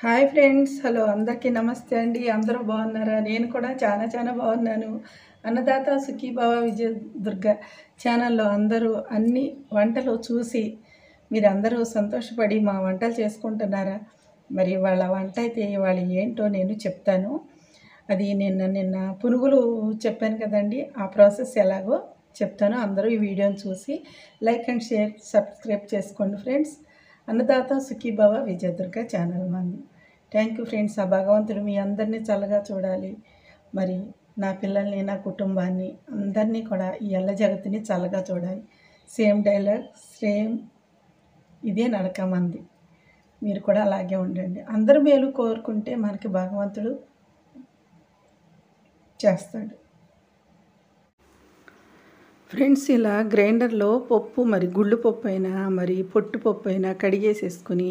Hi friends, hello అందరికీ నమస్తే అండి. అందరూ బాగున్నారా? నేను కూడా చాలా చాలా బాగున్నాను. అన్నదాత సుఖీభవ విజయ దుర్గ ఛానల్లో అందరూ అన్ని వంటలు చూసి మీరందరూ సంతోషపడి మా వంటలు చేసుకుంటున్నారా? మరి వాళ్ళ వంట అయితే ఇవాళ ఏంటో నేను చెప్తాను. అది నిన్న పునుగులు చెప్పాను కదండి, ఆ ప్రాసెస్ ఎలాగో చెప్తాను. అందరూ ఈ వీడియోని చూసి లైక్ అండ్ షేర్ సబ్స్క్రైబ్ చేసుకోండి ఫ్రెండ్స్. అన్నదాత సుఖీభవ విజయదుర్గ ఛానల్ మంది. Thank you friends. ఆ భగవంతుడు మీ అందరినీ చల్లగా చూడాలి. మరి నా పిల్లల్ని, నా కుటుంబాన్ని అందరినీ కూడా ఈ ఎల్ల జగత్తుని చల్లగా చూడాలి. సేమ్ డైలాగ్, సేమ్ ఇదే నడక మంది. మీరు కూడా అలాగే ఉండండి. అందరూ మేలు కోరుకుంటే మనకి భగవంతుడు చేస్తాడు. ఫ్రెండ్స్, ఇలా గ్రైండర్లో పప్పు, మరి గుళ్ళు పప్పు అయినా మరి పొట్టు పప్పు అయినా కడిగేసేసుకుని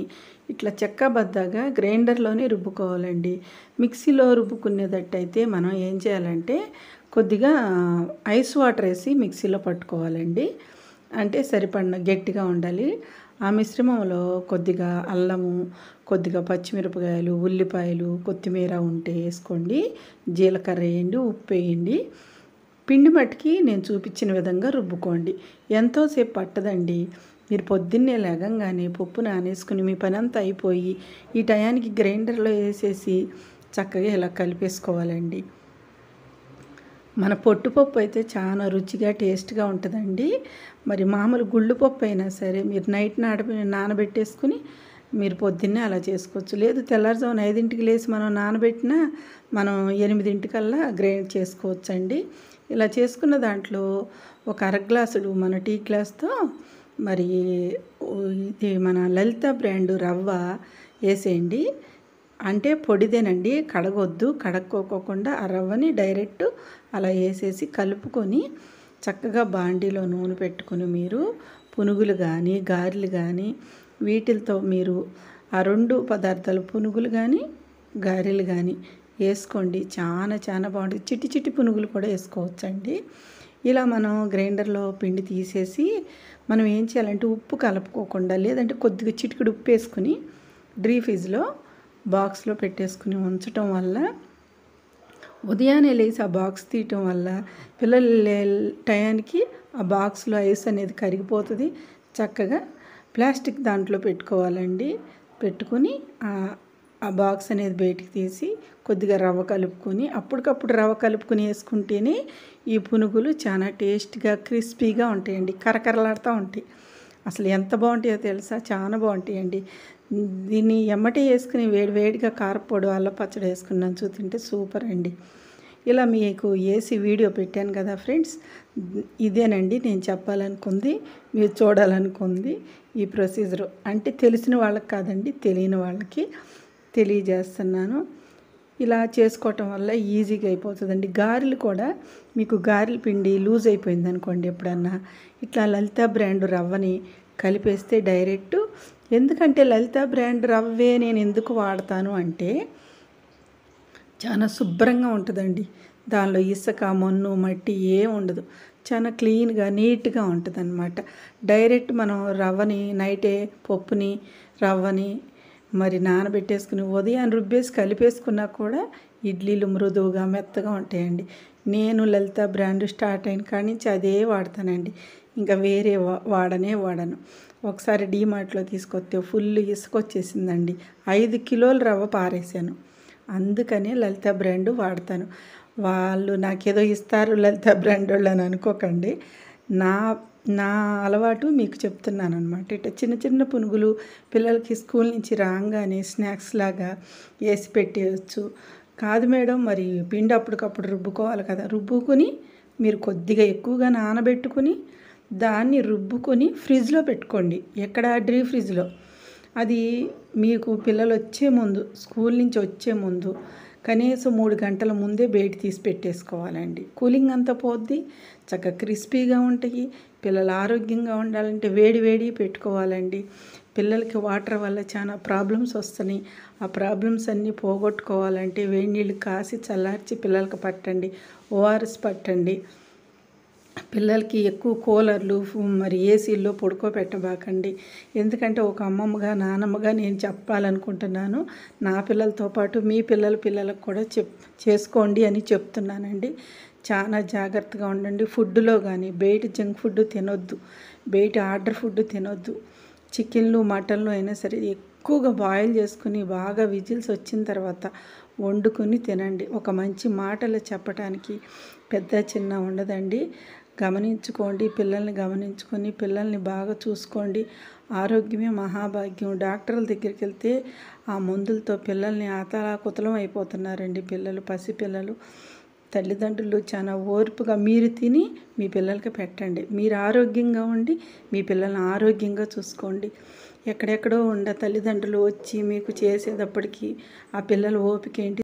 ఇట్లా చెక్కబద్దగా గ్రైండర్లోనే రుబ్బుకోవాలండి. మిక్సీలో రుబ్బుకునేటట్టయితే మనం ఏం చేయాలంటే కొద్దిగా ఐస్ వాటర్ వేసి మిక్సీలో పట్టుకోవాలండి. అంటే సరిపడిన గట్టిగా ఉండాలి. ఆ మిశ్రమంలో కొద్దిగా అల్లము, కొద్దిగా పచ్చిమిరపకాయలు, ఉల్లిపాయలు, కొత్తిమీర ఉంటే వేసుకోండి. జీలకర్ర వేయండి, ఉప్పు వేయండి. పిండి మట్టికి నేను చూపించిన విధంగా రుబ్బుకోండి. ఎంతోసేపు పట్టదండి. మీరు పొద్దున్నే లేగంగానే పప్పు నానేసుకుని మీ పని అంతా అయిపోయి ఈ టయానికి గ్రైండర్లో వేసేసి చక్కగా ఇలా కలిపేసుకోవాలండి. మన పొట్టుపప్పు అయితే చాలా రుచిగా టేస్ట్గా ఉంటుందండి. మరి మామూలు గుళ్ళు పప్పు అయినా సరే మీరు నైట్ నానబెట్టేసుకుని మీరు పొద్దున్నే అలా చేసుకోవచ్చు. లేదు తెల్లారుజామున 5ంటికి లేచి మనం నానబెట్టినా మనం 8ంటికల్లా గ్రైండ్ చేసుకోవచ్చండి. ఇలా చేసుకున్న దాంట్లో ఒక గ్లాసుడు మన టీ గ్లాస్తో మరి ఇది మన లలిత బ్రాండ్ రవ్వ వేసేయండి. అంటే పొడిదేనండి, కడగొద్దు. కడక్కోకుండా ఆ రవ్వని డైరెక్ట్ అలా వేసేసి కలుపుకొని చక్కగా బాండీలో నూనె పెట్టుకొని మీరు పునుగులు కానీ గారెలు కానీ వీటితో మీరు ఆ 2 పదార్థాలు పునుగులు కానీ గారెలు కానీ వేసుకోండి. చాలా చాలా బాగుంటుంది. చిట్టి చిట్టి పునుగులు కూడా వేసుకోవచ్చండి. ఇలా మనం గ్రైండర్లో పిండి తీసేసి మనం ఏం చేయాలంటే ఉప్పు కలుపుకోకుండా, లేదంటే కొద్దిగా చిటికెడు ఉప్పు వేసుకుని ఫ్రిడ్జ్లో బాక్స్లో పెట్టేసుకుని ఉంచటం వల్ల ఉదయాన్నే లేచి ఆ బాక్స్ తీయటం వల్ల పిల్లలు టయానికి ఆ బాక్స్లో ఐస్ అనేది కరిగిపోతుంది. చక్కగా ప్లాస్టిక్ దాంట్లో పెట్టుకోవాలండి. పెట్టుకుని ఆ బాక్స్ అనేది బయటికి తీసి కొద్దిగా రవ్వ కలుపుకొని అప్పటికప్పుడు రవ్వ కలుపుకొని వేసుకుంటేనే ఈ పునుగులు చాలా టేస్ట్గా క్రిస్పీగా ఉంటాయండి. కరకరలాడుతూ ఉంటాయి. అసలు ఎంత బాగుంటాయో తెలుసా? చాలా బాగుంటాయండి. దీన్ని ఎమ్మటే వేసుకుని వేడివేడిగా కారపొడి అల్లం పచ్చడి వేసుకుని నంచు తింటే సూపర్ అండి. ఇలా మీకు వేసి వీడియో పెట్టాను కదా ఫ్రెండ్స్. ఇదేనండి నేను చెప్పాలనుకుంది, మీరు చూడాలనుకుంది. ఈ ప్రొసీజర్ అంటే తెలిసిన వాళ్ళకి కాదండి, తెలియని వాళ్ళకి తెలియజేస్తున్నాను. ఇలా చేసుకోవటం వల్ల ఈజీగా అయిపోతుందండి. గారెలు కూడా మీకు గారెల పిండి లూజ్ అయిపోయింది అనుకోండి, ఎప్పుడన్నా ఇట్లా లలిత బ్రాండ్ రవ్వని కలిపేస్తే డైరెక్ట్. ఎందుకంటే లలిత బ్రాండ్ రవ్వే నేను ఎందుకు వాడతాను అంటే చాలా శుభ్రంగా ఉంటుందండి. దానిలో ఇసుక, మన్ను, మట్టి ఏం ఉండదు. చాలా క్లీన్గా నీట్గా ఉంటుంది అన్నమాట. డైరెక్ట్ మనం రవ్వని నైటే పప్పుని రవ్వని మరి నానబెట్టేసుకుని ఉదయం రుబ్బేసి కలిపేసుకున్నా కూడా ఇడ్లీలు మృదువుగా మెత్తగా ఉంటాయండి. నేను లలిత బ్రాండ్ స్టార్ట్ అయిన కాడి నుంచి అదే వాడతానండి. ఇంకా వేరే వాడను. ఒకసారి డీమార్ట్లో తీసుకొస్తే ఫుల్ ఇసుక వచ్చేసిందండి. 5 కిలోల రవ్వ పారేసాను. అందుకనే లలిత బ్రాండ్ వాడతాను. వాళ్ళు నాకేదో ఇస్తారు లలిత బ్రాండ్ వాళ్ళు అని అనుకోకండి. నా అలవాటు మీకు చెప్తున్నాను అనమాట. ఇట్లా చిన్న చిన్న పునుగులు పిల్లలకి స్కూల్ నుంచి రాగానే స్నాక్స్ లాగా వేసి పెట్టేయచ్చు. కాదు మేడం, మరి పిండి అప్పటికప్పుడు రుబ్బుకోవాలి కదా. రుబ్బుకొని మీరు కొద్దిగా ఎక్కువగా నానబెట్టుకుని దాన్ని రుబ్బుకొని ఫ్రిడ్జ్లో పెట్టుకోండి. ఎక్కడ? ఫ్రిడ్జ్లో. అది మీకు పిల్లలు వచ్చే ముందు, స్కూల్ నుంచి వచ్చే ముందు కనీసం 3 గంటల ముందే బయట తీసి పెట్టేసుకోవాలండి. కూలింగ్ అంతా పోద్ది, చక్కగా క్రిస్పీగా ఉంటాయి. పిల్లలు ఆరోగ్యంగా ఉండాలంటే వేడి పెట్టుకోవాలండి. పిల్లలకి వాటర్ వల్ల చాలా ప్రాబ్లమ్స్ వస్తున్నాయి. ఆ ప్రాబ్లమ్స్ అన్నీ పోగొట్టుకోవాలంటే వేడి నీళ్ళు కాసి చల్లార్చి పిల్లలకి పట్టండి. ఓఆర్ఎస్ పట్టండి. పిల్లలకి ఎక్కువ కూలర్లు మరి ఏసీల్లో పడుకోబెట్టబాకండి. ఎందుకంటే ఒక అమ్మమ్మగా, నానమ్మగా నేను చెప్పాలనుకుంటున్నాను. నా పిల్లలతో పాటు మీ పిల్లలకు కూడా చేసుకోండి అని చెప్తున్నానండి. చాలా జాగ్రత్తగా ఉండండి. ఫుడ్డులో కానీ బయట జంక్ ఫుడ్ తినొద్దు. బయట ఆర్డర్ ఫుడ్ తినొద్దు. చికెన్లు, మటన్లు అయినా సరే ఎక్కువగా బాయిల్ చేసుకుని బాగా విజిల్స్ వచ్చిన తర్వాత వండుకొని తినండి. ఒక మంచి మాటలు చెప్పడానికి పెద్ద చిన్న ఉండదండి. గమనించుకోండి. పిల్లల్ని గమనించుకొని పిల్లల్ని బాగా చూసుకోండి. ఆరోగ్యమే మహాభాగ్యం. డాక్టర్ల దగ్గరికి వెళ్తే ఆ మందులతో పిల్లల్ని అతలాకుతలం అయిపోతున్నారండి. పసిపిల్లలు. తల్లిదండ్రులు చాలా ఓర్పుగా మీరు తిని మీ పిల్లలకి పెట్టండి. మీరు ఆరోగ్యంగా ఉండి మీ పిల్లల్ని ఆరోగ్యంగా చూసుకోండి. ఎక్కడెక్కడో తల్లిదండ్రులు వచ్చి మీకు చేసేటప్పటికి ఆ పిల్లల ఓపిక ఏంటి